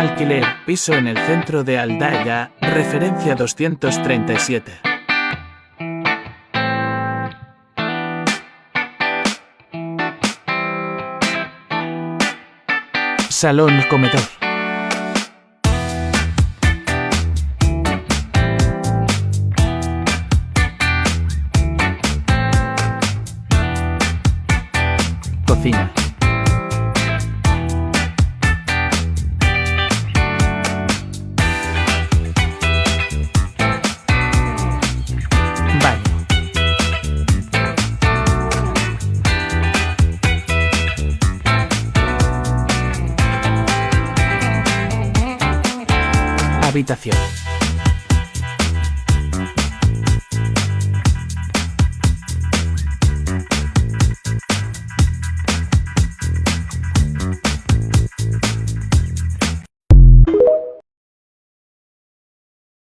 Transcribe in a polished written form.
Alquiler, piso en el centro de Aldaya, referencia 237. Salón comedor. Cocina. Baño. Habitación.